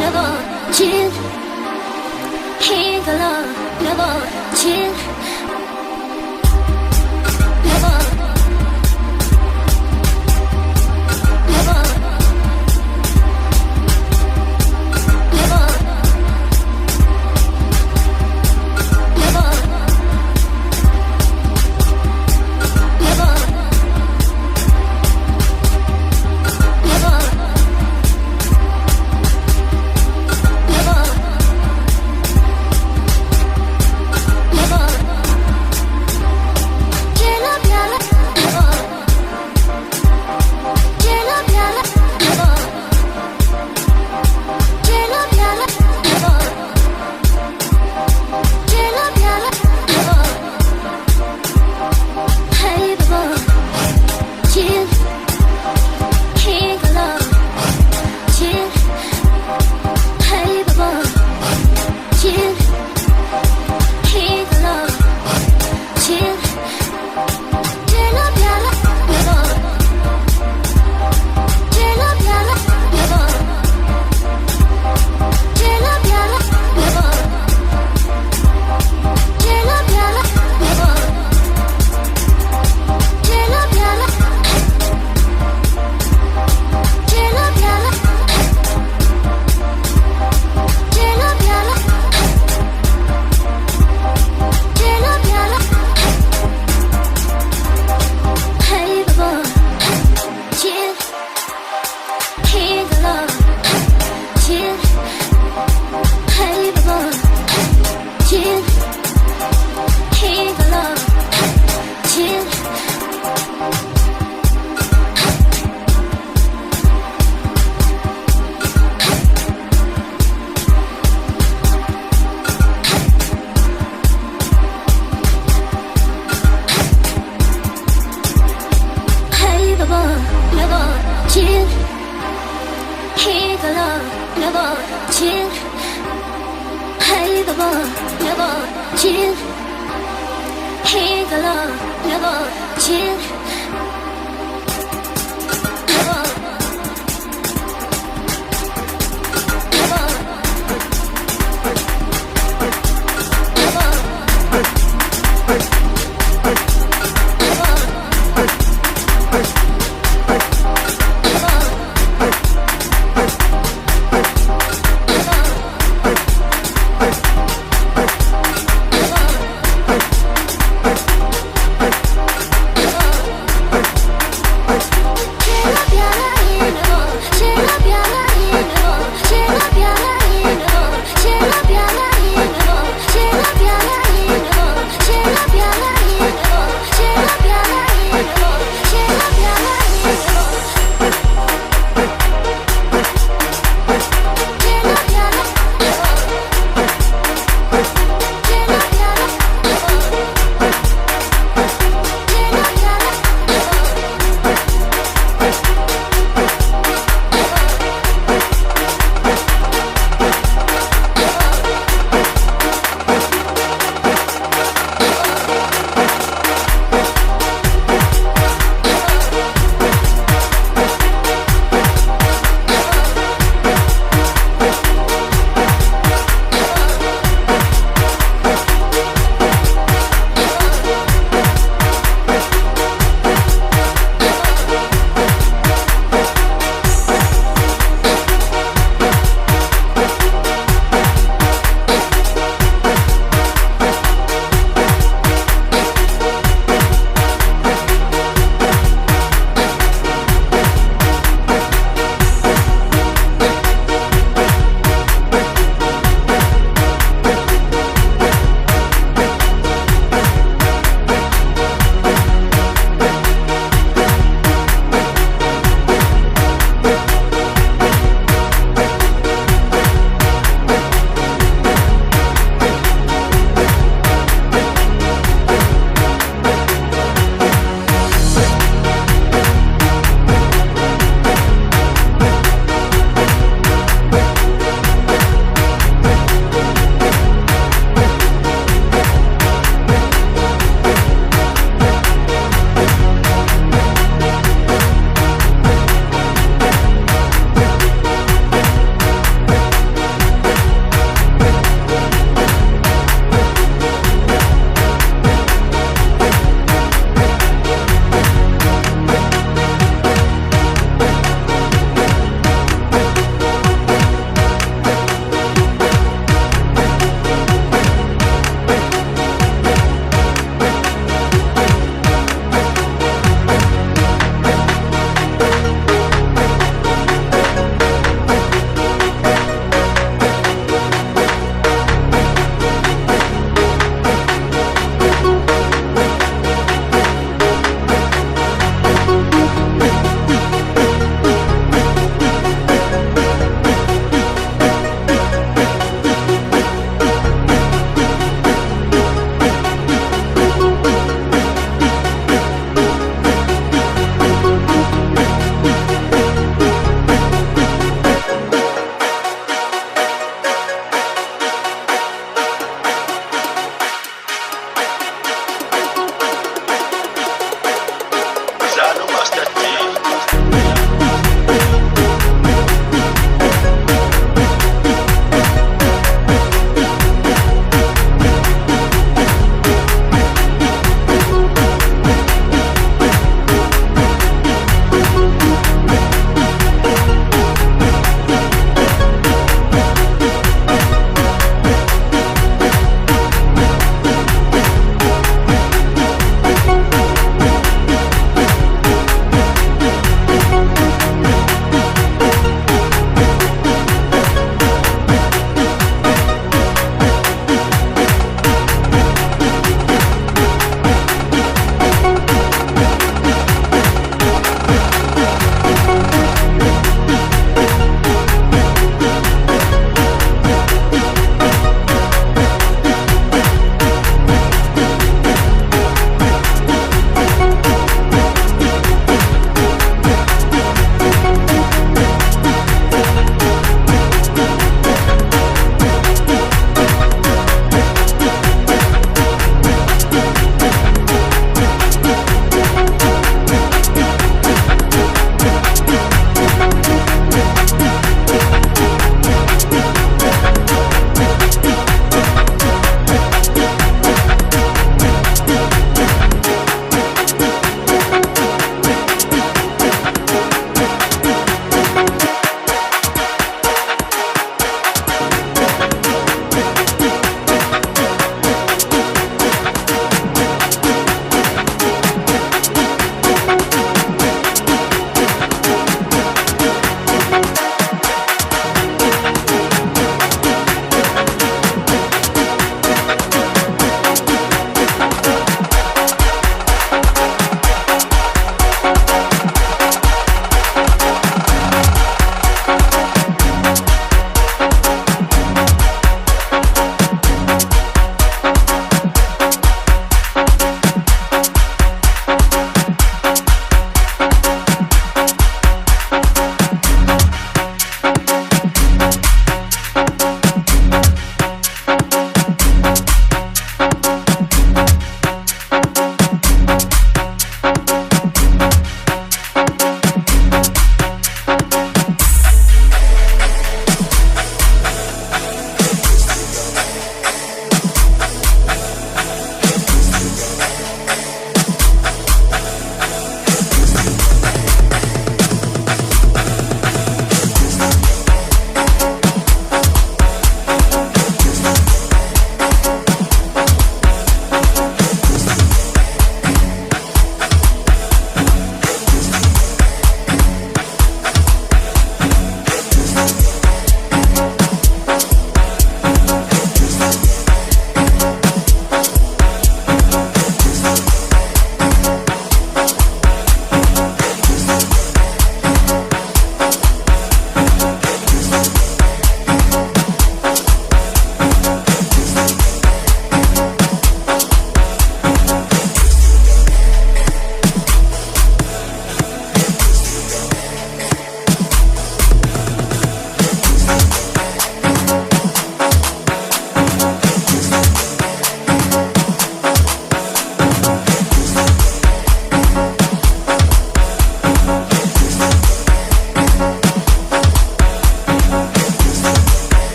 never change. His love never change. Never, never, never, never, never, never.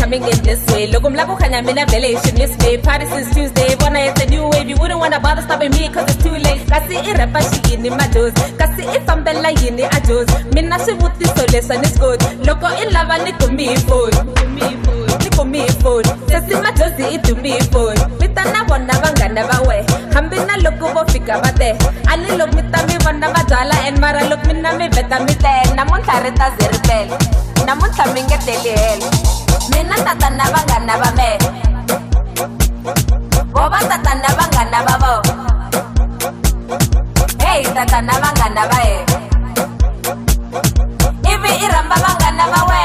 Coming in this way, look, I'm like, I'm in a village in this way. Party since Tuesday, wanna it's a new wave. You wouldn't wanna bother stopping me, cause it's too late. Kasi irapa she in my dose. Kasi if I'm the lie in a dose. Mina she would this so listen is good. Loco in lava, nico me food. Nico me food. Sesi my dose, it to me food. Mitana wana banga never way. Hambina loco bo fika bate. Ali look mitami wana badala and mara look mina me beta mite. Namun tareta zirbel. Namun taminga tele. Mina tata nabanga nababe. Boba tata nabanga nababo. Hey tata nabanga nabae. Ibi iramba banga nabawe.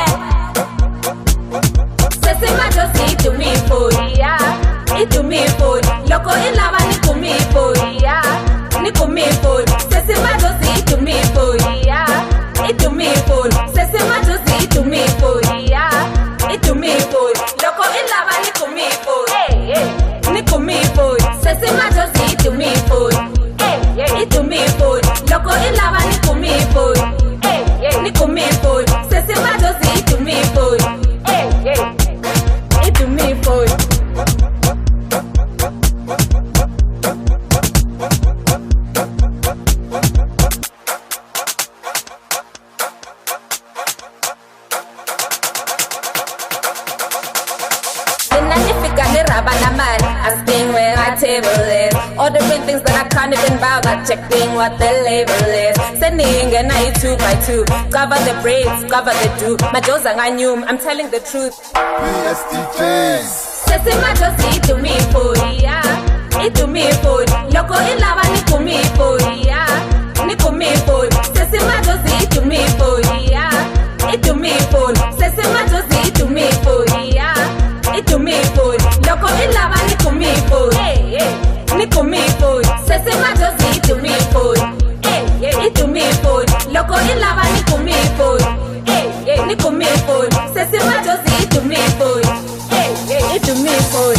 Sesi majosi to me food. Yeah, it to me food. Loco ilava ni to me food. Yeah, ni to me food. Sesi majosi to me food. Yeah, it to me food. Sesi majosi to me food. Yeah. To me food, loco in lava ni to me food. Hey, hey, ni to me food. Sesi majosi to me food. Hey, hey, to me food. Loco in lava ni to me food. Hey, hey, ni to me food. Sesi majosi to me food. Hey, hey, to me food. I'm staying where my table is. Ordering things that I can't even buy without checking what the label is. Sending a night 2 by 2. Cover the braids, cover the do. My jaws are new, I'm telling the truth. PSDJs. Sesi my jaws to me food. Yeah, it to me food. Loco in lava ni to me food. Yeah, ni to me food. Sesi my jaws to me food. Yeah, it to me food. Sesi my jaws to me food. Yeah, it to me food. Loco in lava ni to me food. Hey, hey, ni to me food. Sesi majosi to me food. Hey, hey, it to me food. Loco in lava ni to me food. Hey, hey, ni to me food. Sesi majosi to me food. Hey, hey, it to me food.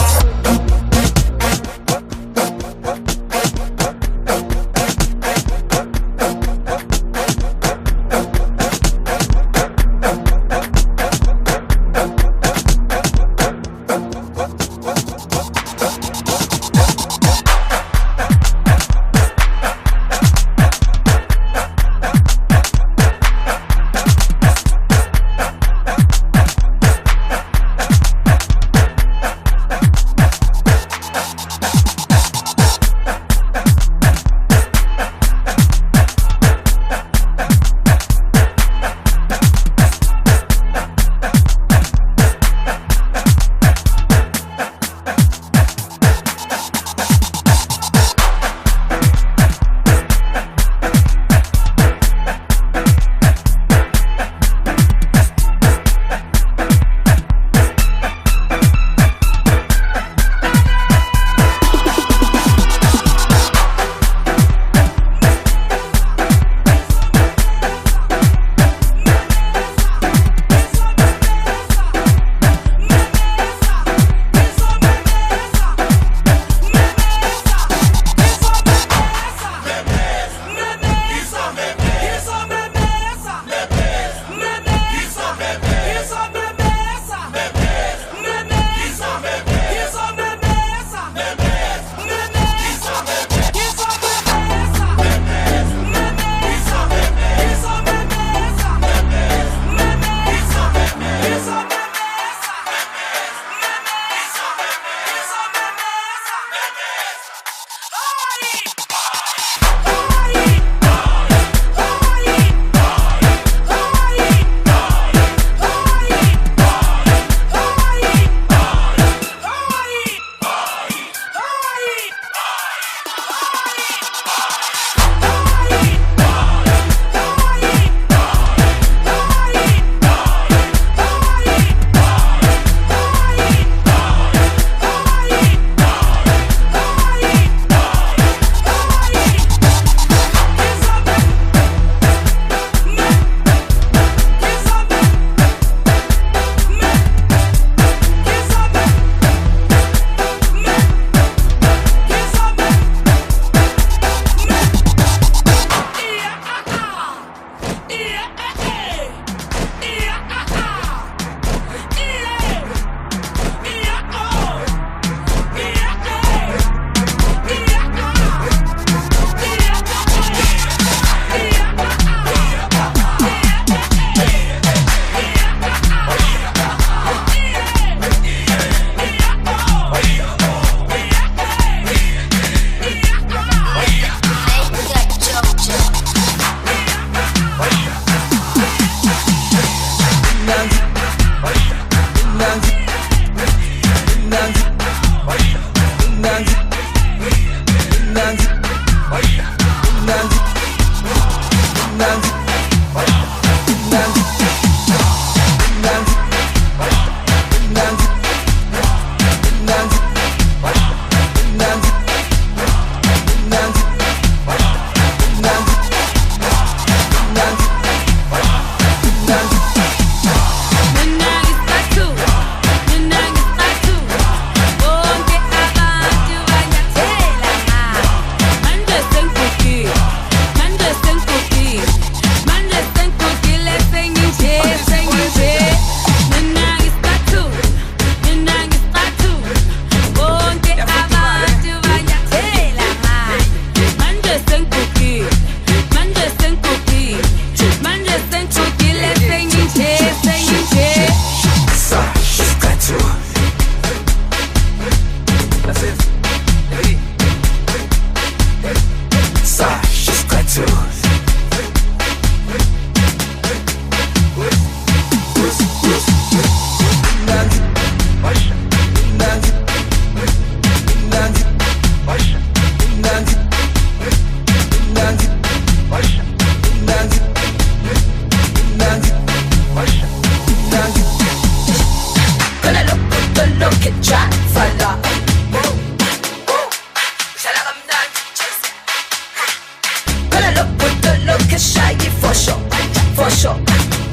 sure.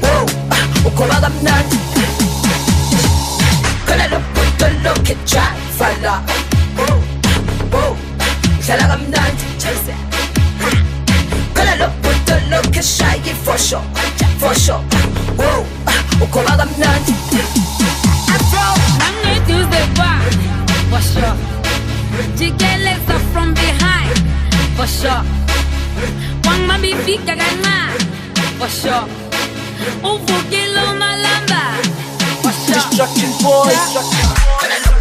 Whoa, ukomaga mnandi. Kala luputo loke try falla. Whoa, shalaga mnandi. Kala luputo loke shy for sure. For sure. Whoa, ukomaga mnandi. I'm going to the bar, for sure. Jiggles up from behind, for sure. One man be big man, for sure. Uvugelo malamba, for sure. Destruction boys.